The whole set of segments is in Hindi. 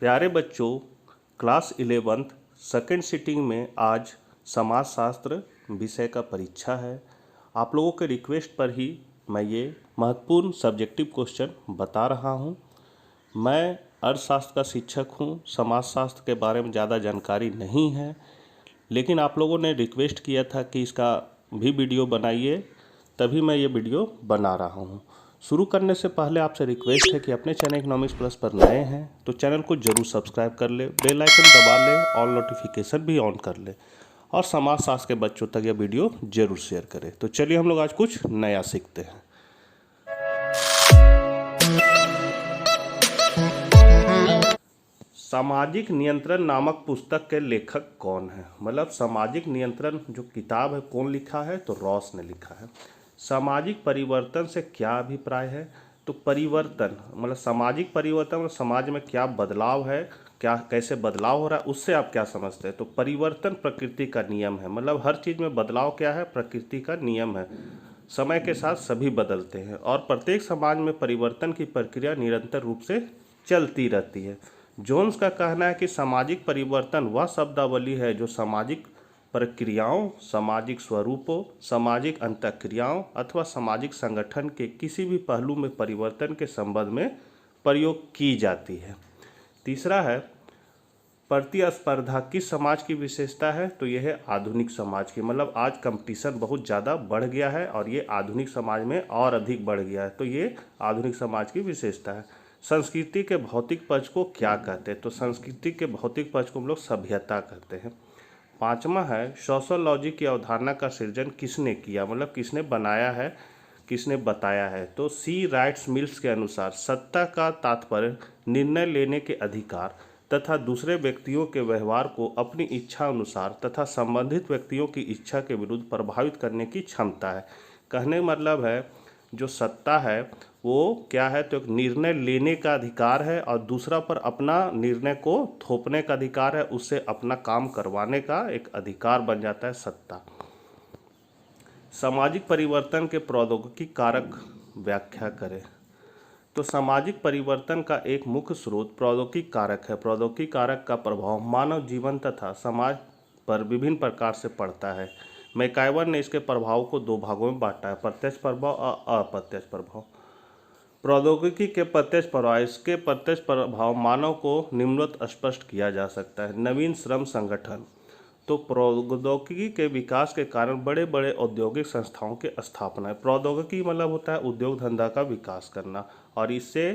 प्यारे बच्चों, क्लास 11th सेकेंड सिटिंग में आज समाजशास्त्र विषय का परीक्षा है। आप लोगों के रिक्वेस्ट पर ही मैं ये महत्वपूर्ण सब्जेक्टिव क्वेश्चन बता रहा हूँ। मैं अर्थशास्त्र का शिक्षक हूँ, समाजशास्त्र के बारे में ज़्यादा जानकारी नहीं है, लेकिन आप लोगों ने रिक्वेस्ट किया था कि इसका भी वीडियो बनाइए, तभी मैं ये वीडियो बना रहा हूँ। शुरू करने से पहले आपसे रिक्वेस्ट है कि अपने चैनल इकोनॉमिक्स प्लस पर नए हैं तो चैनल को जरूर सब्सक्राइब कर ले, बेल आइकन दबा ले, ऑल नोटिफिकेशन भी ऑन कर ले और समाजशास्त्र के बच्चों तक यह वीडियो जरूर शेयर करें। तो चलिए हम लोग आज कुछ नया सीखते हैं। सामाजिक नियंत्रण नामक पुस्तक के लेखक कौन है? मतलब सामाजिक नियंत्रण जो किताब है कौन लिखा है? तो रॉस ने लिखा है। सामाजिक परिवर्तन से क्या अभिप्राय है? तो परिवर्तन मतलब सामाजिक परिवर्तन मतलब समाज में क्या बदलाव है, क्या कैसे बदलाव हो रहा है, उससे आप क्या समझते हैं? तो परिवर्तन प्रकृति का नियम है। मतलब हर चीज़ में बदलाव क्या है? प्रकृति का नियम है। समय के साथ सभी बदलते हैं और प्रत्येक समाज में परिवर्तन की प्रक्रिया निरंतर रूप से चलती रहती है। जोन्स का कहना है कि सामाजिक परिवर्तन वह शब्दावली है जो सामाजिक प्रक्रियाओं, सामाजिक स्वरूपों, सामाजिक अंतःक्रियाओं अथवा सामाजिक संगठन के किसी भी पहलू में परिवर्तन के संबंध में प्रयोग की जाती है। तीसरा है प्रतिस्पर्धा किस समाज की विशेषता है? तो यह है आधुनिक समाज की। मतलब आज कंपटीशन बहुत ज़्यादा बढ़ गया है और ये आधुनिक समाज में और अधिक बढ़ गया है, तो ये आधुनिक समाज की विशेषता है। संस्कृति के भौतिक पक्ष को क्या कहते हैं? तो संस्कृति के भौतिक पक्ष को हम लोग सभ्यता कहते हैं। पांचवा है सोशियोलॉजी की अवधारणा का सृजन किसने किया? मतलब किसने बनाया है, किसने बताया है? तो सी राइट्स मिल्स के अनुसार सत्ता का तात्पर्य निर्णय लेने के अधिकार तथा दूसरे व्यक्तियों के व्यवहार को अपनी इच्छा अनुसार तथा संबंधित व्यक्तियों की इच्छा के विरुद्ध प्रभावित करने की क्षमता है। कहने मतलब है जो सत्ता है वो क्या है? तो एक निर्णय लेने का अधिकार है और दूसरा पर अपना निर्णय को थोपने का अधिकार है, उससे अपना काम करवाने का एक अधिकार बन जाता है सत्ता। सामाजिक परिवर्तन के प्रौद्योगिकी कारक व्याख्या करें। तो सामाजिक परिवर्तन का एक मुख्य स्रोत प्रौद्योगिकी कारक है। प्रौद्योगिकी कारक का प्रभाव मानव जीवन तथा समाज पर विभिन्न प्रकार से पड़ता है। मैकाइवर ने इसके प्रभाव को दो भागों में बांटा है, प्रत्यक्ष प्रभाव और अप्रत्यक्ष प्रभाव। प्रौद्योगिकी के प्रत्यक्ष प्रभाव, इसके प्रत्यक्ष प्रभाव मानव को निम्नवत स्पष्ट किया जा सकता है। नवीन श्रम संगठन, तो प्रौद्योगिकी के विकास के कारण बड़े बड़े औद्योगिक संस्थाओं की स्थापना है। प्रौद्योगिकी मतलब होता है उद्योग धंधा का विकास करना, और इससे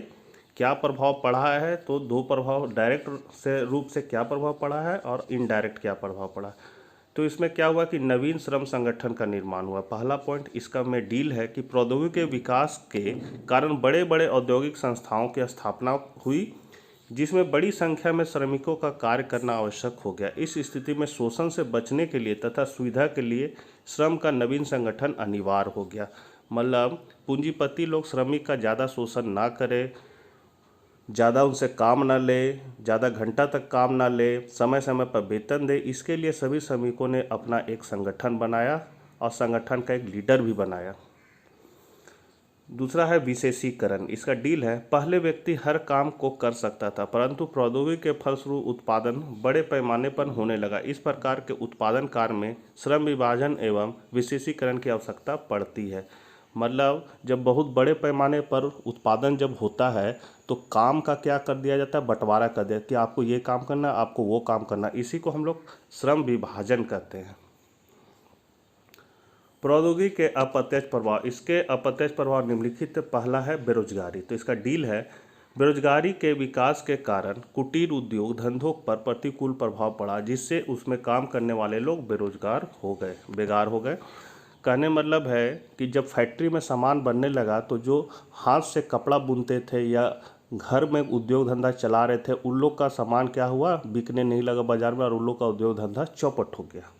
क्या प्रभाव पड़ा है? तो दो प्रभाव, डायरेक्ट से रूप से क्या प्रभाव पड़ा है और इनडायरेक्ट क्या प्रभाव पड़ा है। तो इसमें क्या हुआ कि नवीन श्रम संगठन का निर्माण हुआ। पहला पॉइंट इसका में डील है कि प्रौद्योगिकी के विकास के कारण बड़े बड़े औद्योगिक संस्थाओं की स्थापना हुई जिसमें बड़ी संख्या में श्रमिकों का कार्य करना आवश्यक हो गया। इस स्थिति में शोषण से बचने के लिए तथा सुविधा के लिए श्रम का नवीन संगठन अनिवार्य हो गया। मतलब पूंजीपति लोग श्रमिक का ज़्यादा शोषण ना करें, ज़्यादा उनसे काम ना ले, ज़्यादा घंटा तक काम ना ले, समय समय पर वेतन दे, इसके लिए सभी श्रमिकों ने अपना एक संगठन बनाया और संगठन का एक लीडर भी बनाया। दूसरा है विशेषीकरण। इसका डील है पहले व्यक्ति हर काम को कर सकता था, परंतु प्रौद्योगिकी के फलस्वरूप उत्पादन बड़े पैमाने पर होने लगा। इस प्रकार के उत्पादन कार्य में श्रम विभाजन एवं विशेषीकरण की आवश्यकता पड़ती है। मतलब जब बहुत बड़े पैमाने पर उत्पादन जब होता है तो काम का क्या कर दिया जाता है? बंटवारा कर दिया कि आपको ये काम करना, आपको वो काम करना। इसी को हम लोग श्रम विभाजन कहते हैं। प्रौद्योगिकी के अप्रत्यक्ष प्रभाव, इसके अप्रत्यक्ष प्रभाव निम्नलिखित पहला है बेरोजगारी। तो इसका डील है बेरोजगारी के विकास के कारण कुटीर उद्योग धंधों पर प्रतिकूल प्रभाव पड़ा, जिससे उसमें काम करने वाले लोग बेरोजगार हो गए, बेकार हो गए। कहने मतलब है कि जब फैक्ट्री में सामान बनने लगा तो जो हाथ से कपड़ा बुनते थे या घर में उद्योग धंधा चला रहे थे उन लोग का सामान क्या हुआ? बिकने नहीं लगा बाजार में और उन लोग का उद्योग धंधा चौपट हो गया।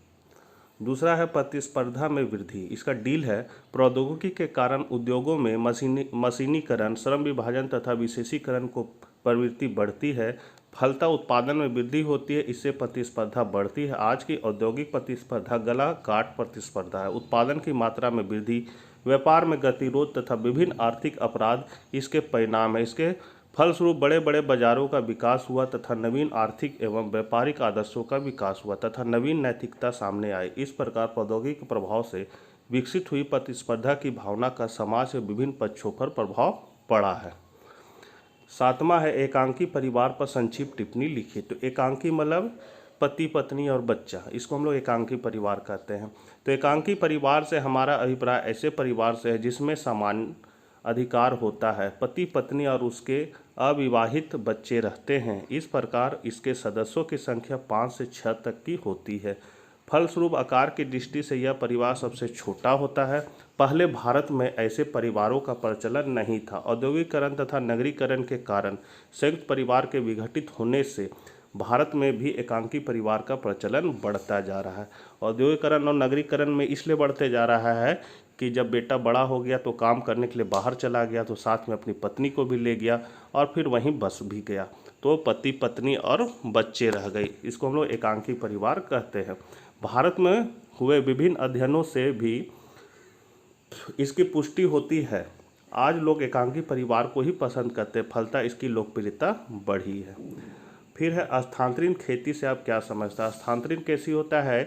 दूसरा है प्रतिस्पर्धा में वृद्धि। इसका डील है प्रौद्योगिकी के कारण उद्योगों में मशीनीकरण, श्रम विभाजन तथा विशेषीकरण को प्रवृत्ति बढ़ती है, फलता उत्पादन में वृद्धि होती है, इससे प्रतिस्पर्धा बढ़ती है। आज की औद्योगिक प्रतिस्पर्धा गला काट प्रतिस्पर्धा है। उत्पादन की मात्रा में वृद्धि, व्यापार में गतिरोध तथा विभिन्न आर्थिक अपराध इसके परिणाम है। इसके फलस्वरूप बड़े बड़े बाजारों का विकास हुआ तथा नवीन आर्थिक एवं व्यापारिक आदर्शों का विकास हुआ तथा नवीन नैतिकता सामने आई। इस प्रकार प्रौद्योगिकी के प्रभाव से विकसित हुई प्रतिस्पर्धा की भावना का समाज के विभिन्न पक्षों पर प्रभाव पड़ा है। सातवां है एकांकी परिवार पर संक्षिप्त टिप्पणी लिखिए। तो एकांकी मतलब पति पत्नी और बच्चा, इसको हम लोग एकांकी परिवार कहते हैं। तो एकांकी परिवार से हमारा अभिप्राय ऐसे परिवार से है जिसमें समान अधिकार होता है, पति पत्नी और उसके अविवाहित बच्चे रहते हैं। इस प्रकार इसके सदस्यों की संख्या 5 से 6 तक की होती है। फलस्वरूप आकार की दृष्टि से यह परिवार सबसे छोटा होता है। पहले भारत में ऐसे परिवारों का प्रचलन नहीं था। औद्योगिकरण तथा नगरीकरण के कारण संयुक्त परिवार के विघटित होने से भारत में भी एकांकी परिवार का प्रचलन बढ़ता जा रहा है। औद्योगिकरण और नगरीकरण में इसलिए बढ़ते जा रहा है कि जब बेटा बड़ा हो गया तो काम करने के लिए बाहर चला गया तो साथ में अपनी पत्नी को भी ले गया और फिर वहीं बस भी गया, तो पति पत्नी और बच्चे रह गए। इसको हम लोग एकांकी परिवार कहते हैं। भारत में हुए विभिन्न अध्ययनों से भी इसकी पुष्टि होती है। आज लोग एकांकी परिवार को ही पसंद करते हैं, फलतः इसकी लोकप्रियता बढ़ी है। फिर है स्थानांतरित खेती से आप क्या समझते हैं। स्थानांतरित कैसी होता है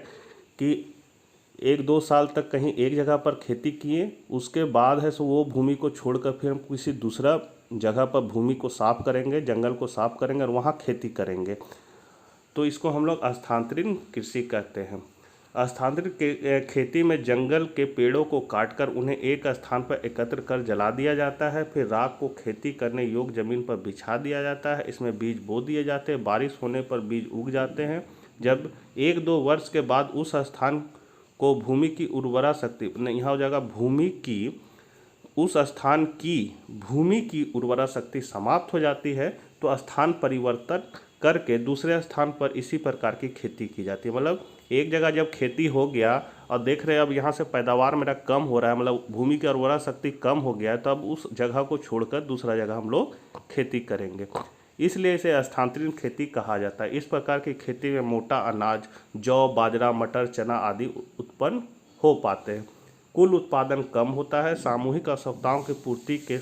कि 1-2 साल तक कहीं एक जगह पर खेती किए, उसके बाद है सो वो भूमि को छोड़कर फिर हम किसी दूसरा जगह पर भूमि को साफ करेंगे, जंगल को साफ करेंगे और वहाँ खेती करेंगे, तो इसको हम लोग स्थानांतरित कृषि कहते हैं। स्थानांतरित खेती में जंगल के पेड़ों को काटकर उन्हें एक स्थान पर एकत्र कर जला दिया जाता है, फिर राख को खेती करने योग्य जमीन पर बिछा दिया जाता है। इसमें बीज बो दिए जाते हैं, बारिश होने पर बीज उग जाते हैं। जब 1-2 वर्ष के बाद उस स्थान को भूमि की उर्वरा शक्ति, यहाँ हो जाएगा भूमि की, उस स्थान की भूमि की उर्वरा शक्ति समाप्त हो जाती है तो स्थान परिवर्तन करके दूसरे स्थान पर इसी प्रकार की खेती की जाती है। मतलब एक जगह जब खेती हो गया और देख रहे हैं अब यहाँ से पैदावार मेरा कम हो रहा है, मतलब भूमि की उर्वरा शक्ति कम हो गया है, तो अब उस जगह को छोड़कर दूसरा जगह हम लोग खेती करेंगे, इसलिए इसे स्थानांतरित खेती कहा जाता है। इस प्रकार की खेती में मोटा अनाज जौ बाजरा मटर चना आदि उत्पन्न हो पाते हैं। कुल उत्पादन कम होता है। सामूहिक आवश्यकताओं की पूर्ति के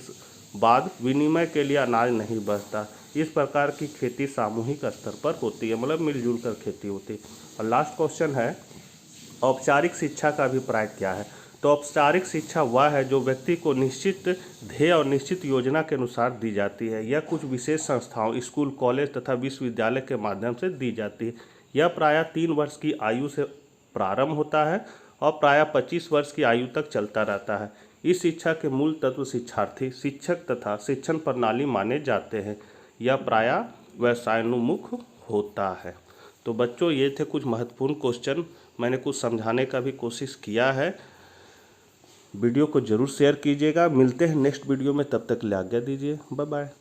बाद विनिमय के लिए अनाज नहीं बचता। इस प्रकार की खेती सामूहिक स्तर पर होती है, मतलब मिलजुल कर खेती होती है। और लास्ट क्वेश्चन है औपचारिक शिक्षा का अभिप्राय क्या है। तो औपचारिक शिक्षा वह है जो व्यक्ति को निश्चित ध्येय और निश्चित योजना के अनुसार दी जाती है। यह कुछ विशेष संस्थाओं स्कूल कॉलेज तथा विश्वविद्यालय के माध्यम से दी जाती है। यह प्रायः 3 वर्ष की आयु से प्रारंभ होता है और प्रायः 25 वर्ष की आयु तक चलता रहता है। इस शिक्षा के मूल तत्व शिक्षार्थी शिक्षक तथा शिक्षण प्रणाली माने जाते हैं। यह प्रायः व्यवसायोन्मुख होता है। तो बच्चों ये थे कुछ महत्वपूर्ण क्वेश्चन, मैंने कुछ समझाने का भी कोशिश किया है। वीडियो को ज़रूर शेयर कीजिएगा। मिलते हैं नेक्स्ट वीडियो में, तब तक के लिए आज्ञा दीजिए। Bye bye.